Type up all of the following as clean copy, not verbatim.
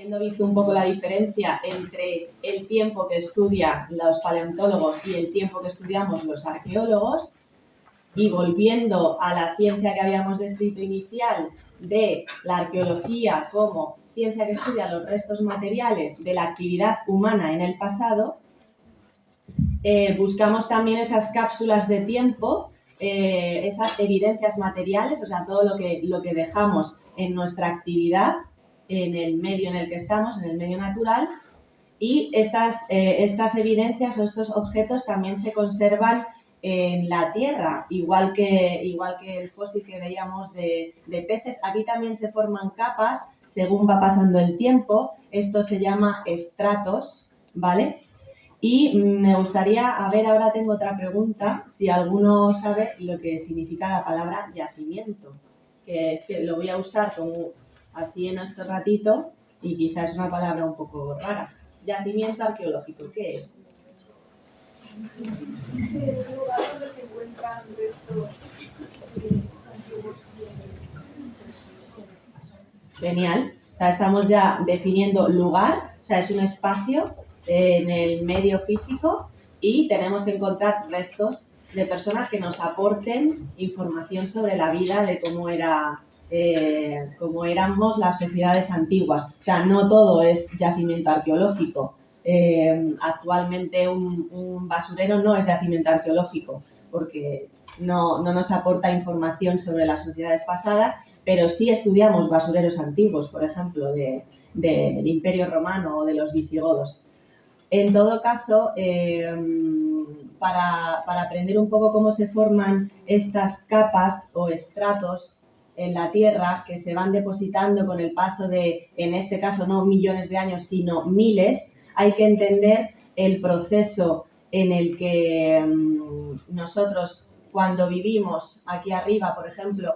habiendo visto un poco la diferencia entre el tiempo que estudian los paleontólogos y el tiempo que estudiamos los arqueólogos, y volviendo a la ciencia que habíamos descrito inicial de la arqueología como ciencia que estudia los restos materiales de la actividad humana en el pasado, buscamos también esas cápsulas de tiempo, esas evidencias materiales, o sea, todo lo que dejamos en nuestra actividad, en el medio en el que estamos, en el medio natural, y estas evidencias o estos objetos también se conservan en la tierra, igual que el fósil que veíamos de peces. Aquí también se forman capas según va pasando el tiempo. Esto se llama estratos, ¿vale? Y me gustaría, ahora tengo otra pregunta, si alguno sabe lo que significa la palabra yacimiento, que es que lo voy a usar como así en este ratito y quizás es una palabra un poco rara. Yacimiento arqueológico, ¿qué es? El lugar donde se encuentran restos antiguos. Genial. O sea, estamos ya definiendo lugar, o sea, es un espacio en el medio físico y tenemos que encontrar restos de personas que nos aporten información sobre la vida, de cómo éramos las sociedades antiguas. O sea, no todo es yacimiento arqueológico. Actualmente un basurero no es yacimiento arqueológico porque no nos aporta información sobre las sociedades pasadas, pero sí estudiamos basureros antiguos, por ejemplo, del Imperio Romano o de los visigodos. En todo caso, para aprender un poco cómo se forman estas capas o estratos en la Tierra que se van depositando con el paso de, en este caso, no millones de años, sino miles, hay que entender el proceso en el que nosotros, cuando vivimos aquí arriba, por ejemplo,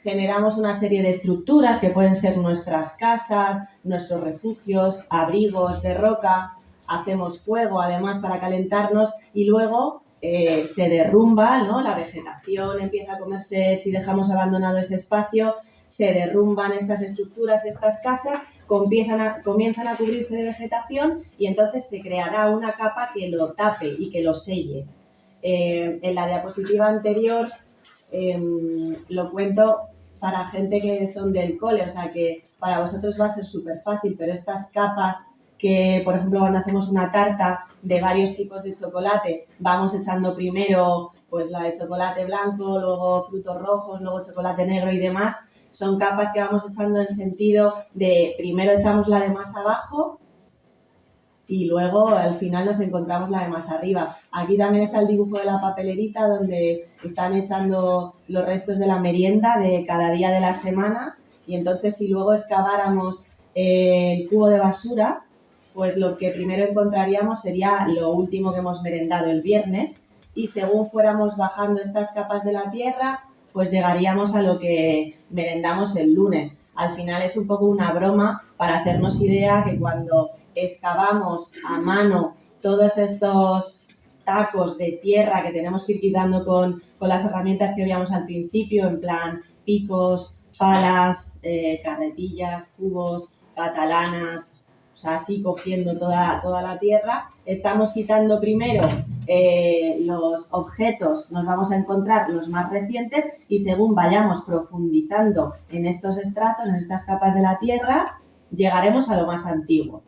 generamos una serie de estructuras que pueden ser nuestras casas, nuestros refugios, abrigos de roca, hacemos fuego además para calentarnos y luego se derrumba, ¿no? La vegetación empieza a comerse, si dejamos abandonado ese espacio, se derrumban estas estructuras, estas casas, comienzan a cubrirse de vegetación y entonces se creará una capa que lo tape y que lo selle. En la diapositiva anterior lo cuento para gente que son del cole, o sea que para vosotros va a ser súper fácil, pero estas capas que, por ejemplo, cuando hacemos una tarta de varios tipos de chocolate, vamos echando primero pues la de chocolate blanco, luego frutos rojos, luego chocolate negro y demás, son capas que vamos echando en sentido de primero echamos la de más abajo y luego al final nos encontramos la de más arriba. Aquí también está el dibujo de la papelerita donde están echando los restos de la merienda de cada día de la semana y entonces si luego excaváramos el cubo de basura, pues lo que primero encontraríamos sería lo último que hemos merendado el viernes y según fuéramos bajando estas capas de la tierra, pues llegaríamos a lo que merendamos el lunes. Al final es un poco una broma para hacernos idea que cuando excavamos a mano todos estos tacos de tierra que tenemos que ir quitando con las herramientas que veíamos al principio, en plan picos, palas, carretillas, cubos, catalanas, o sea, así cogiendo toda la tierra, estamos quitando primero los objetos, nos vamos a encontrar los más recientes y según vayamos profundizando en estos estratos, en estas capas de la tierra, llegaremos a lo más antiguo.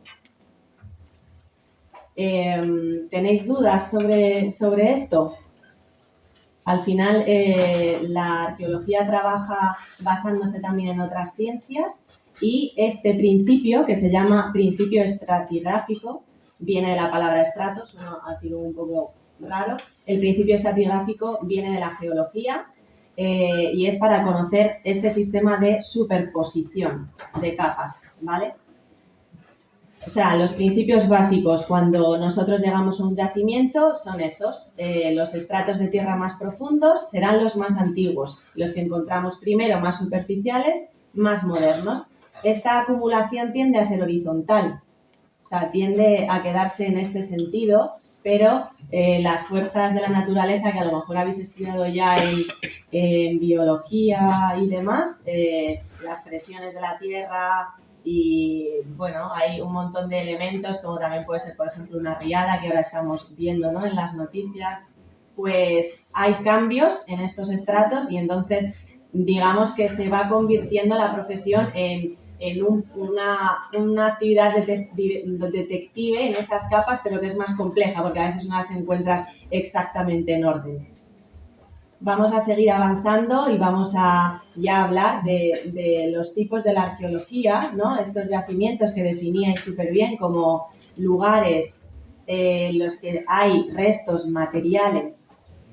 ¿Tenéis dudas sobre esto? Al final, la arqueología trabaja basándose también en otras ciencias y este principio, que se llama principio estratigráfico, viene de la palabra estratos, ha sido un poco raro. El principio estratigráfico viene de la geología y es para conocer este sistema de superposición de capas, ¿vale? O sea, los principios básicos cuando nosotros llegamos a un yacimiento son esos. Los estratos de tierra más profundos serán los más antiguos, los que encontramos primero más superficiales, más modernos. Esta acumulación tiende a ser horizontal, o sea, tiende a quedarse en este sentido, pero las fuerzas de la naturaleza, que a lo mejor habéis estudiado ya en biología y demás, las presiones de la tierra, y bueno, hay un montón de elementos, como también puede ser, por ejemplo, una riada que ahora estamos viendo, ¿no?, en las noticias. Pues hay cambios en estos estratos y entonces digamos que se va convirtiendo la profesión en una actividad detective en esas capas, pero que es más compleja porque a veces no las encuentras exactamente en orden. Vamos a seguir avanzando y vamos a ya hablar de los tipos de la arqueología, ¿no? Estos yacimientos que definíais súper bien como lugares en los que hay restos materiales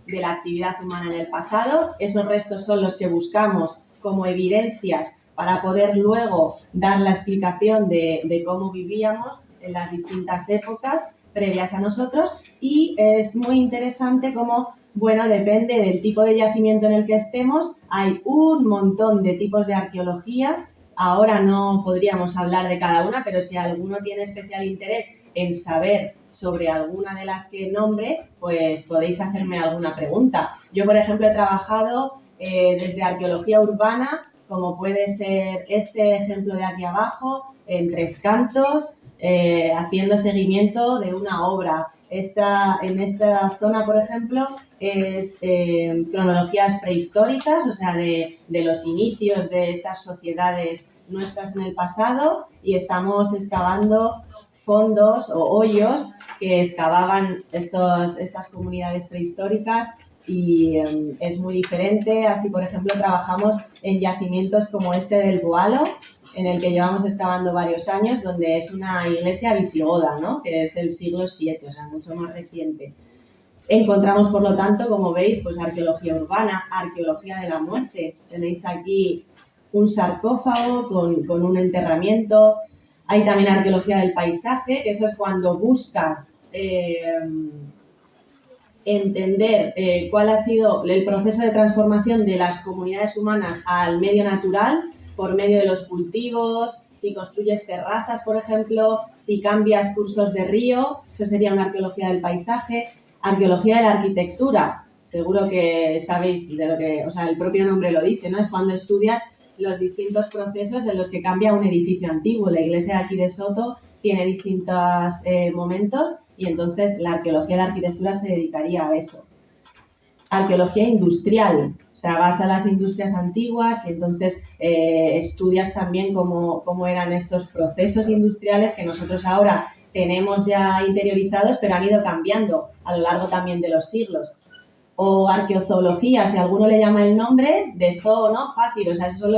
de la actividad humana en el pasado. Esos restos son los que buscamos como evidencias para poder luego dar la explicación de cómo vivíamos en las distintas épocas previas a nosotros, y es muy interesante cómo, bueno, depende del tipo de yacimiento en el que estemos, hay un montón de tipos de arqueología. Ahora no podríamos hablar de cada una, pero si alguno tiene especial interés en saber sobre alguna de las que nombre, pues podéis hacerme alguna pregunta. Yo, por ejemplo, he trabajado desde arqueología urbana, como puede ser este ejemplo de aquí abajo, en Tres Cantos, haciendo seguimiento de una obra. En esta zona, por ejemplo, es cronologías prehistóricas, o sea, de los inicios de estas sociedades nuestras en el pasado, y estamos excavando fondos o hoyos que excavaban estas comunidades prehistóricas, y es muy diferente. Así, por ejemplo, trabajamos en yacimientos como este del Boalo, en el que llevamos excavando varios años, donde es una iglesia visigoda, ¿no?, que es el siglo VII, o sea, mucho más reciente. Encontramos, por lo tanto, como veis, pues arqueología urbana, arqueología de la muerte. Tenéis aquí un sarcófago con un enterramiento. Hay también arqueología del paisaje, que eso es cuando buscas entender cuál ha sido el proceso de transformación de las comunidades humanas al medio natural por medio de los cultivos, si construyes terrazas, por ejemplo, si cambias cursos de río. Eso sería una arqueología del paisaje. Arqueología de la arquitectura, seguro que sabéis de lo que, o sea, el propio nombre lo dice, ¿no? Es cuando estudias los distintos procesos en los que cambia un edificio antiguo. La iglesia de aquí de Soto tiene distintos momentos, y entonces la arqueología de la arquitectura se dedicaría a eso. Arqueología industrial, o sea, vas a las industrias antiguas y entonces estudias también cómo eran estos procesos industriales que nosotros ahora tenemos ya interiorizados, pero han ido cambiando a lo largo también de los siglos. O arqueozoología, si alguno le llama el nombre, de zoo, ¿no? Fácil, o sea, esos son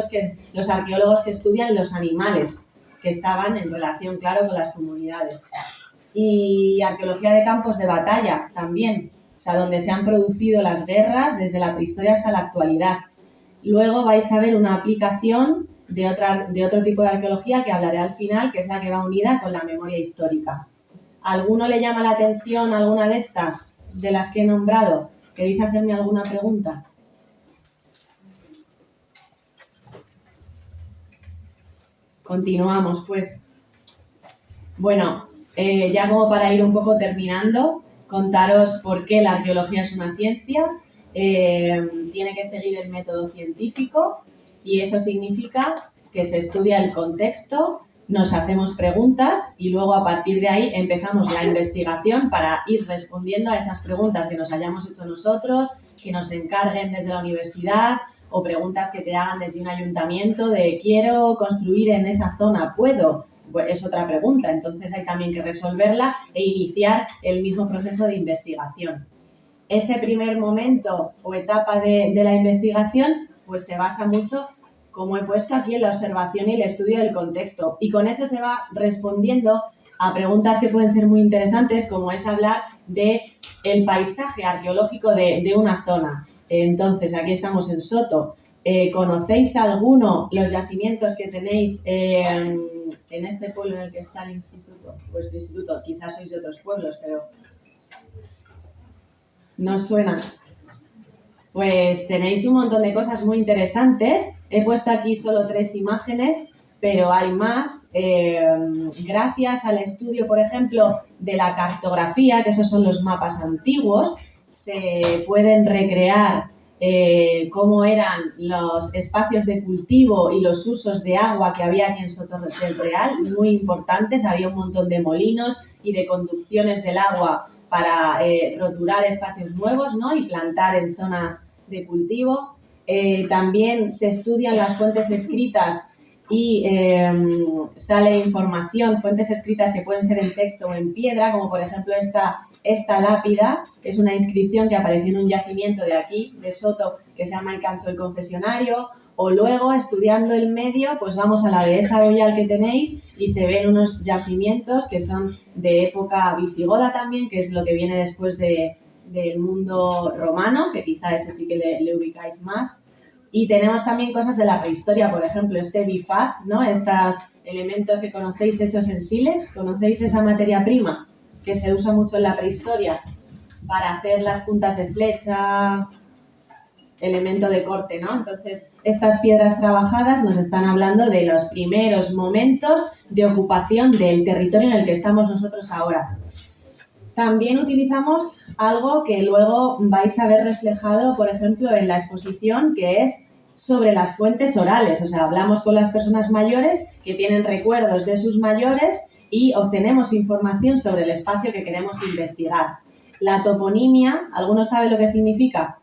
los arqueólogos que estudian los animales que estaban en relación, claro, con las comunidades. Y arqueología de campos de batalla también, o sea, donde se han producido las guerras desde la prehistoria hasta la actualidad. Luego vais a ver una aplicación de otro tipo de arqueología que hablaré al final, que es la que va unida con la memoria histórica. ¿Alguno le llama la atención alguna de estas, de las que he nombrado? ¿Queréis hacerme alguna pregunta? Continuamos, pues. Bueno, ya como para ir un poco terminando, contaros por qué la arqueología es una ciencia. Tiene que seguir el método científico, y eso significa que se estudia el contexto, nos hacemos preguntas y luego a partir de ahí empezamos la investigación para ir respondiendo a esas preguntas que nos hayamos hecho nosotros, que nos encarguen desde la universidad, o preguntas que te hagan desde un ayuntamiento de quiero construir en esa zona, ¿puedo? Pues es otra pregunta, entonces hay también que resolverla e iniciar el mismo proceso de investigación. Ese primer momento o etapa de la investigación pues se basa mucho, como he puesto aquí, en la observación y el estudio del contexto, y con eso se va respondiendo a preguntas que pueden ser muy interesantes, como es hablar del paisaje arqueológico de una zona. Entonces, aquí estamos en Soto. ¿Conocéis alguno los yacimientos que tenéis en este pueblo en el que está el instituto? Vuestro instituto, quizás sois de otros pueblos, pero ¿no os suena? Pues tenéis un montón de cosas muy interesantes. He puesto aquí solo 3 imágenes, pero hay más. Gracias al estudio, por ejemplo, de la cartografía, que esos son los mapas antiguos, se pueden recrear cómo eran los espacios de cultivo y los usos de agua que había aquí en Soto del Real, muy importantes. Había un montón de molinos y de conducciones del agua para roturar espacios nuevos, ¿no? Y plantar en zonas de cultivo. También se estudian las fuentes escritas y sale información, fuentes escritas que pueden ser en texto o en piedra, como por ejemplo esta lápida, es una inscripción que apareció en un yacimiento de aquí, de Soto, que se llama el Canso del Confesionario, o luego, estudiando el medio, pues vamos a la dehesa boyal que tenéis y se ven unos yacimientos que son de época visigoda también, que es lo que viene después del mundo romano, que quizá ese sí que le ubicáis más. Y tenemos también cosas de la prehistoria, por ejemplo, este bifaz, ¿no? Estos elementos que conocéis hechos en sílex, ¿conocéis esa materia prima que se usa mucho en la prehistoria para hacer las puntas de flecha, elemento de corte, ¿no? Entonces, estas piedras trabajadas nos están hablando de los primeros momentos de ocupación del territorio en el que estamos nosotros ahora. También utilizamos algo que luego vais a ver reflejado, por ejemplo, en la exposición, que es sobre las fuentes orales. O sea, hablamos con las personas mayores que tienen recuerdos de sus mayores y obtenemos información sobre el espacio que queremos investigar. La toponimia, ¿alguno sabe lo que significa?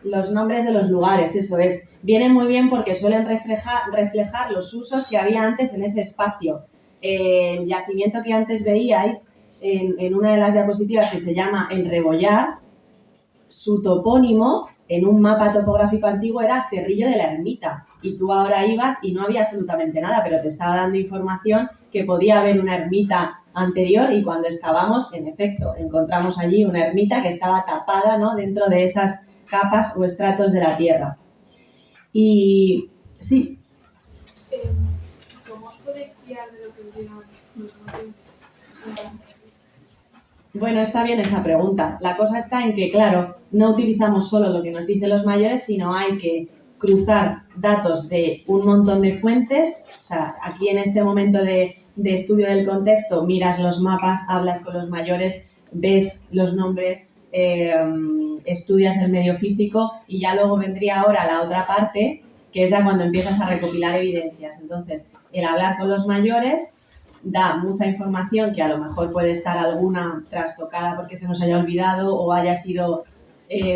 Los nombres de los lugares, eso es. Vienen muy bien porque suelen reflejar los usos que había antes en ese espacio. El yacimiento que antes veíais en una de las diapositivas, que se llama El Rebollar, su topónimo en un mapa topográfico antiguo era Cerrillo de la Ermita, y tú ahora ibas y no había absolutamente nada, pero te estaba dando información que podía haber una ermita anterior, y cuando excavamos, en efecto, encontramos allí una ermita que estaba tapada, ¿no?, dentro de esas capas o estratos de la tierra. Y sí. ¿Cómo os podéis guiar de lo que digan los mayores? Bueno, está bien esa pregunta. La cosa está en que, claro, no utilizamos solo lo que nos dicen los mayores, sino hay que cruzar datos de un montón de fuentes. O sea, aquí en este momento de estudio del contexto, miras los mapas, hablas con los mayores, ves los nombres, estudias el medio físico, y ya luego vendría ahora la otra parte, que es ya cuando empiezas a recopilar evidencias. Entonces, el hablar con los mayores da mucha información que a lo mejor puede estar alguna trastocada porque se nos haya olvidado o haya sido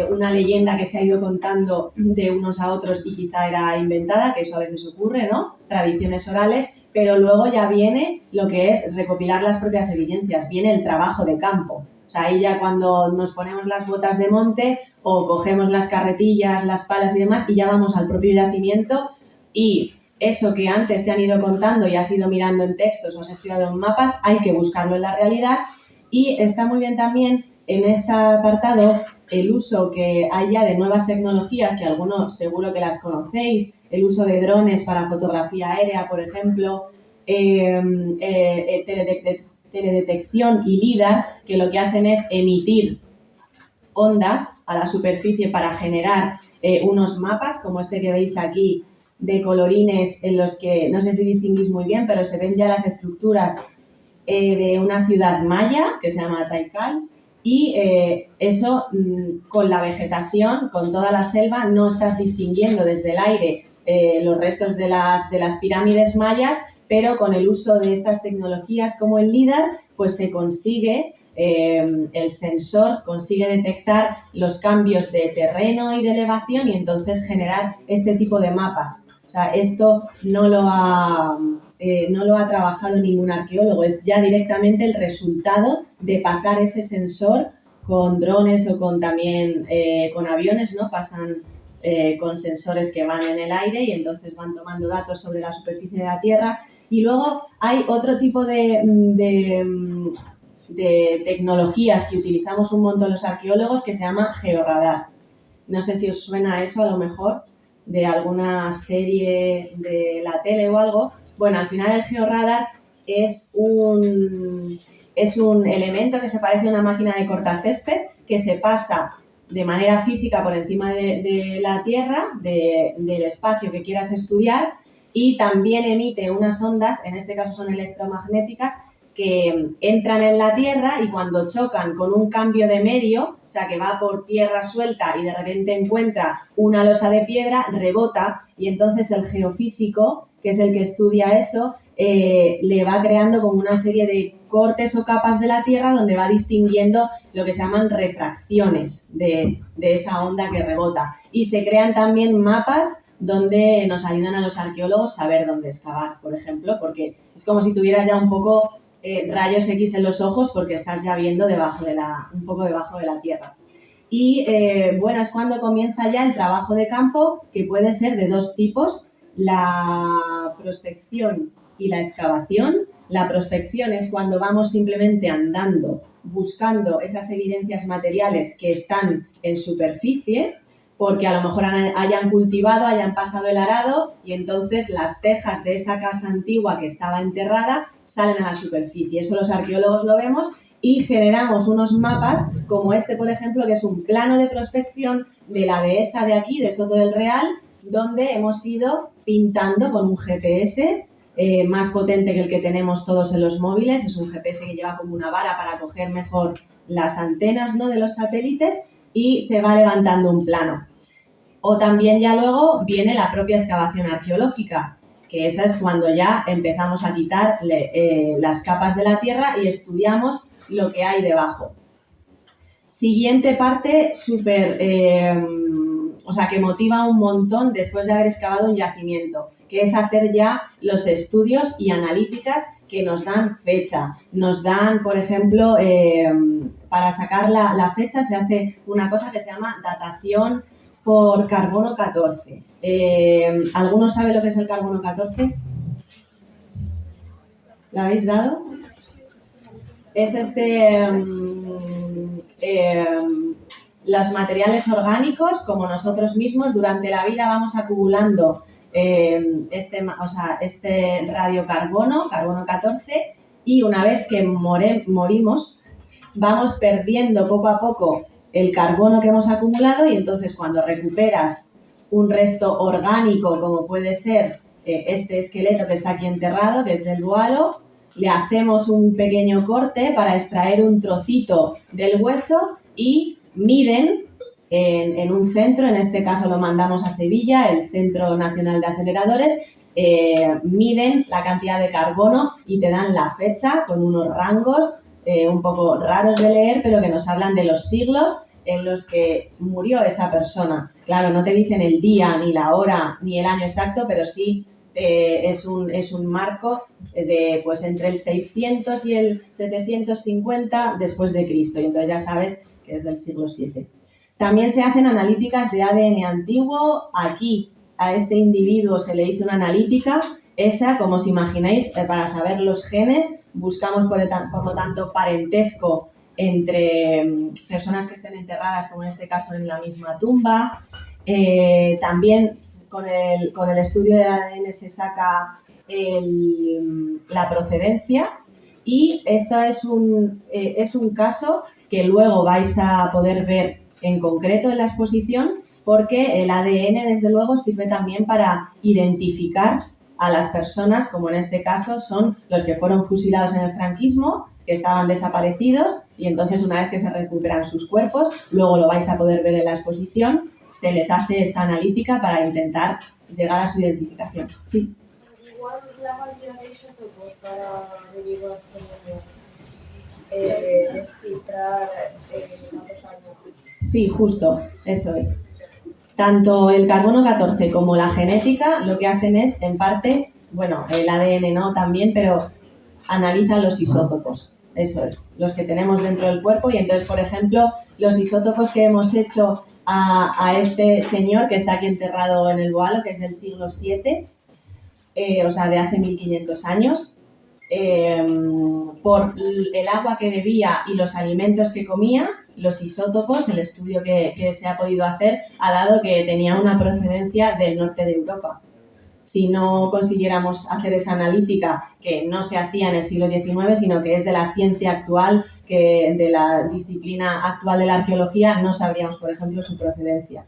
una leyenda que se ha ido contando de unos a otros y quizá era inventada, que eso a veces ocurre, ¿no? Tradiciones orales, pero luego ya viene lo que es recopilar las propias evidencias, viene el trabajo de campo. O sea, ahí ya cuando nos ponemos las botas de monte o cogemos las carretillas, las palas y demás, y ya vamos al propio yacimiento, y eso que antes te han ido contando y has ido mirando en textos o has estudiado en mapas, hay que buscarlo en la realidad. Y está muy bien también en este apartado el uso que hay ya de nuevas tecnologías, que algunos seguro que las conocéis, el uso de drones para fotografía aérea, por ejemplo, teledetección y LIDAR, que lo que hacen es emitir ondas a la superficie para generar unos mapas, como este que veis aquí, de colorines en los que, no sé si distinguís muy bien, pero se ven ya las estructuras de una ciudad maya que se llama Taikal, y eso con la vegetación, con toda la selva, no estás distinguiendo desde el aire los restos de las pirámides mayas, pero con el uso de estas tecnologías como el LIDAR, pues se consigue, el sensor consigue detectar los cambios de terreno y de elevación y entonces generar este tipo de mapas. O sea, esto no lo ha trabajado ningún arqueólogo, es ya directamente el resultado de pasar ese sensor con drones o con también con aviones, ¿no? Pasan con sensores que van en el aire y entonces van tomando datos sobre la superficie de la Tierra. Y luego hay otro tipo de tecnologías que utilizamos un montón los arqueólogos, que se llama georradar. No sé si os suena eso, a lo mejor de alguna serie de la tele o algo. Bueno, al final el georradar es un elemento que se parece a una máquina de cortacésped que se pasa de manera física por encima de la Tierra, del espacio que quieras estudiar, y también emite unas ondas, en este caso son electromagnéticas, que entran en la Tierra y cuando chocan con un cambio de medio, o sea, que va por tierra suelta y de repente encuentra una losa de piedra, rebota y entonces el geofísico, que es el que estudia eso, le va creando como una serie de cortes o capas de la Tierra donde va distinguiendo lo que se llaman refracciones de esa onda que rebota. Y se crean también mapas donde nos ayudan a los arqueólogos a saber dónde excavar, por ejemplo, porque es como si tuvieras ya un poco rayos X en los ojos porque estás ya viendo un poco debajo de la tierra. Y bueno, es cuando comienza ya el trabajo de campo, que puede ser de dos tipos, la prospección y la excavación. La prospección es cuando vamos simplemente andando, buscando esas evidencias materiales que están en superficie, porque a lo mejor hayan cultivado, hayan pasado el arado y entonces las tejas de esa casa antigua que estaba enterrada salen a la superficie. Eso los arqueólogos lo vemos y generamos unos mapas como este, por ejemplo, que es un plano de prospección de la dehesa de aquí, de Soto del Real, donde hemos ido pintando con un GPS más potente que el que tenemos todos en los móviles. Es un GPS que lleva como una vara para coger mejor las antenas, ¿no?, de los satélites y se va levantando un plano. O también ya luego viene la propia excavación arqueológica, que esa es cuando ya empezamos a quitar las capas de la tierra y estudiamos lo que hay debajo. Siguiente parte súper, o sea, que motiva un montón después de haber excavado un yacimiento, que es hacer ya los estudios y analíticas que nos dan fecha. Nos dan, por ejemplo, para sacar la fecha se hace una cosa que se llama datación por carbono 14. ¿Alguno sabe lo que es el carbono 14? ¿Lo habéis dado? Es los materiales orgánicos, como nosotros mismos, durante la vida vamos acumulando este radiocarbono, carbono 14, y una vez que morimos, vamos perdiendo poco a poco el carbono que hemos acumulado y entonces cuando recuperas un resto orgánico, como puede ser este esqueleto que está aquí enterrado, que es del Dualo, le hacemos un pequeño corte para extraer un trocito del hueso y miden en un centro, en este caso lo mandamos a Sevilla, el Centro Nacional de Aceleradores, miden la cantidad de carbono y te dan la fecha con unos rangos un poco raros de leer, pero que nos hablan de los siglos en los que murió esa persona. Claro, no te dicen el día, ni la hora, ni el año exacto, pero sí es un marco de pues entre el 600 y el 750 después de Cristo, y entonces ya sabes que es del siglo VII. También se hacen analíticas de ADN antiguo. Aquí a este individuo se le hizo una analítica. Esa, como os imagináis, para saber los genes, buscamos por lo tanto parentesco entre personas que estén enterradas, como en este caso en la misma tumba. También con el estudio del ADN se saca la procedencia, y esto es un caso que luego vais a poder ver en concreto en la exposición, porque el ADN desde luego sirve también para identificar a las personas, como en este caso son los que fueron fusilados en el franquismo, que estaban desaparecidos, y entonces una vez que se recuperan sus cuerpos, luego lo vais a poder ver en la exposición, se les hace esta analítica para intentar llegar a su identificación. Sí. Igual la mayoría de isótopos para averiguar cómo descifrar cuántos años. Sí, justo, eso es. Tanto el carbono 14 como la genética lo que hacen es, en parte, bueno, el ADN no también, pero analizan los isótopos. Eso es, los que tenemos dentro del cuerpo. Y entonces, por ejemplo, los isótopos que hemos hecho a este señor que está aquí enterrado en el Boalo, que es del siglo VII, o sea, de hace 1500 años, por el agua que bebía y los alimentos que comía, los isótopos, el estudio que se ha podido hacer, ha dado que tenía una procedencia del norte de Europa. Si no consiguiéramos hacer esa analítica, que no se hacía en el siglo XIX, sino que es de la ciencia actual, que de la disciplina actual de la arqueología, no sabríamos, por ejemplo, su procedencia.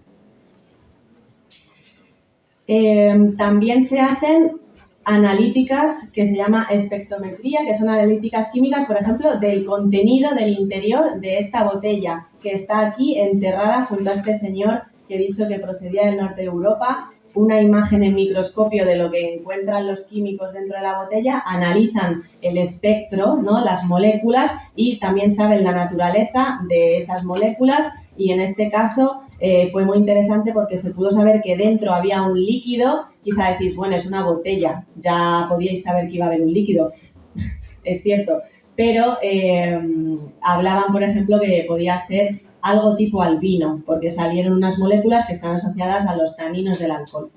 También se hacen analíticas que se llama espectrometría, que son analíticas químicas, por ejemplo, del contenido del interior de esta botella, que está aquí enterrada junto a este señor que he dicho que procedía del norte de Europa. Una imagen en microscopio de lo que encuentran los químicos dentro de la botella, analizan el espectro, ¿no?, las moléculas, y también saben la naturaleza de esas moléculas, y en este caso fue muy interesante porque se pudo saber que dentro había un líquido. Quizá decís, bueno, es una botella, ya podíais saber que iba a haber un líquido, es cierto, pero hablaban, por ejemplo, que podía ser algo tipo al vino, porque salieron unas moléculas que están asociadas a los taninos del alcohol.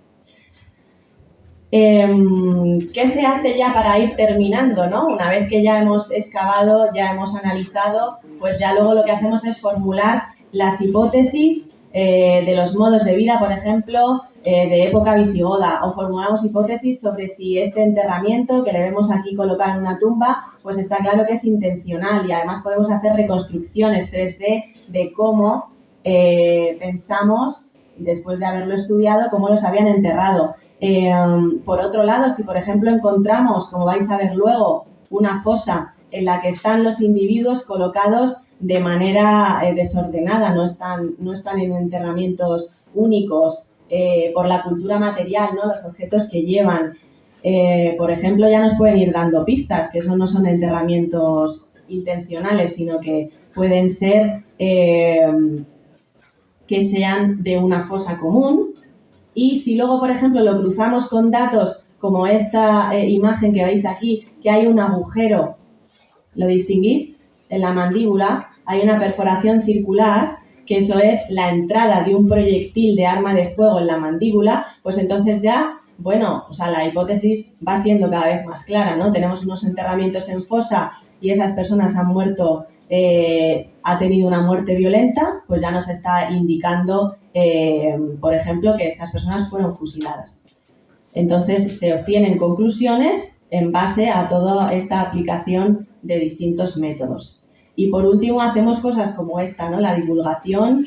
¿Qué se hace ya para ir terminando, ¿no? Una vez que ya hemos excavado, ya hemos analizado, pues ya luego lo que hacemos es formular las hipótesis de los modos de vida, por ejemplo, de época visigoda, o formulamos hipótesis sobre si este enterramiento que le vemos aquí colocado en una tumba, pues está claro que es intencional, y además podemos hacer reconstrucciones 3D de cómo pensamos, después de haberlo estudiado, cómo los habían enterrado. Por otro lado, si por ejemplo encontramos, como vais a ver luego, una fosa en la que están los individuos colocados de manera desordenada, no están en enterramientos únicos, por la cultura material, ¿no?, los objetos que llevan, por ejemplo, ya nos pueden ir dando pistas, que eso no son enterramientos intencionales, sino que pueden ser que sean de una fosa común. Y si luego, por ejemplo, lo cruzamos con datos como esta imagen que veis aquí, que hay un agujero, ¿lo distinguís? En la mandíbula hay una perforación circular, que eso es la entrada de un proyectil de arma de fuego en la mandíbula, pues entonces ya, bueno, o sea, la hipótesis va siendo cada vez más clara, ¿no? Tenemos unos enterramientos en fosa y esas personas han muerto, ha tenido una muerte violenta, pues ya nos está indicando, por ejemplo, que estas personas fueron fusiladas. Entonces se obtienen conclusiones en base a toda esta aplicación de distintos métodos. Y por último hacemos cosas como esta, ¿no? La divulgación,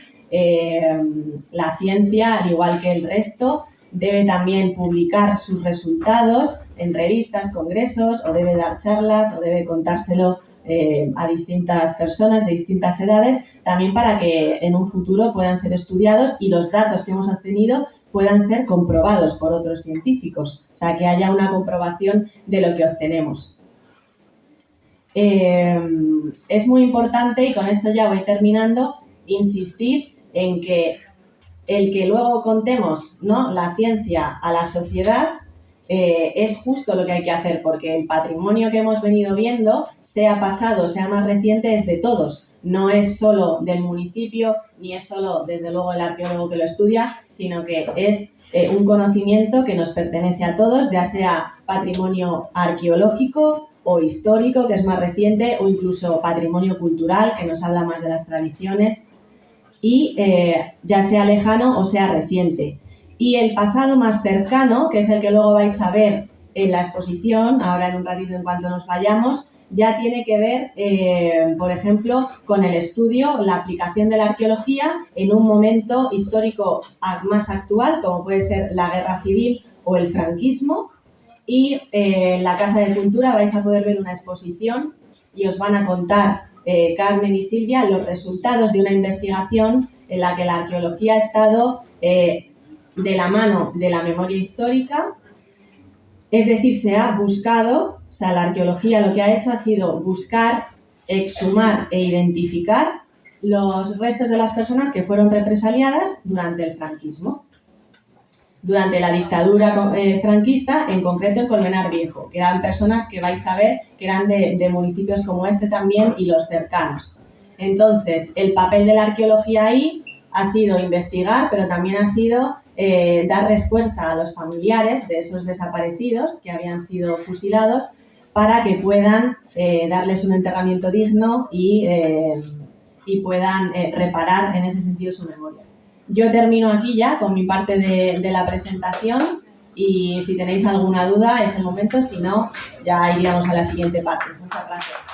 la ciencia, al igual que el resto, debe también publicar sus resultados en revistas, congresos, o debe dar charlas, o debe contárselo a distintas personas de distintas edades, también para que en un futuro puedan ser estudiados y los datos que hemos obtenido puedan ser comprobados por otros científicos, o sea, que haya una comprobación de lo que obtenemos. Es muy importante, y con esto ya voy terminando, insistir en que el que luego contemos, ¿no?, la ciencia a la sociedad es justo lo que hay que hacer, porque el patrimonio que hemos venido viendo, sea pasado, sea más reciente, es de todos. No es solo del municipio, ni es solo, desde luego, el arqueólogo que lo estudia, sino que es un conocimiento que nos pertenece a todos, ya sea patrimonio arqueológico o histórico, que es más reciente, o incluso patrimonio cultural, que nos habla más de las tradiciones, y ya sea lejano o sea reciente. Y el pasado más cercano, que es el que luego vais a ver en la exposición, ahora en un ratito en cuanto nos vayamos, ya tiene que ver, por ejemplo, con el estudio, la aplicación de la arqueología en un momento histórico más actual, como puede ser la Guerra Civil o el franquismo. Y en la Casa de Cultura vais a poder ver una exposición y os van a contar Carmen y Silvia los resultados de una investigación en la que la arqueología ha estado de la mano de la memoria histórica, es decir, se ha buscado, o sea, la arqueología lo que ha hecho ha sido buscar, exhumar e identificar los restos de las personas que fueron represaliadas durante el franquismo, durante la dictadura franquista, en concreto en Colmenar Viejo, que eran personas que vais a ver que eran de municipios como este también y los cercanos. Entonces, el papel de la arqueología ahí ha sido investigar, pero también ha sido dar respuesta a los familiares de esos desaparecidos que habían sido fusilados para que puedan darles un enterramiento digno y puedan reparar en ese sentido su memoria. Yo termino aquí ya con mi parte de la presentación y si tenéis alguna duda es el momento, si no ya iríamos a la siguiente parte. Muchas gracias.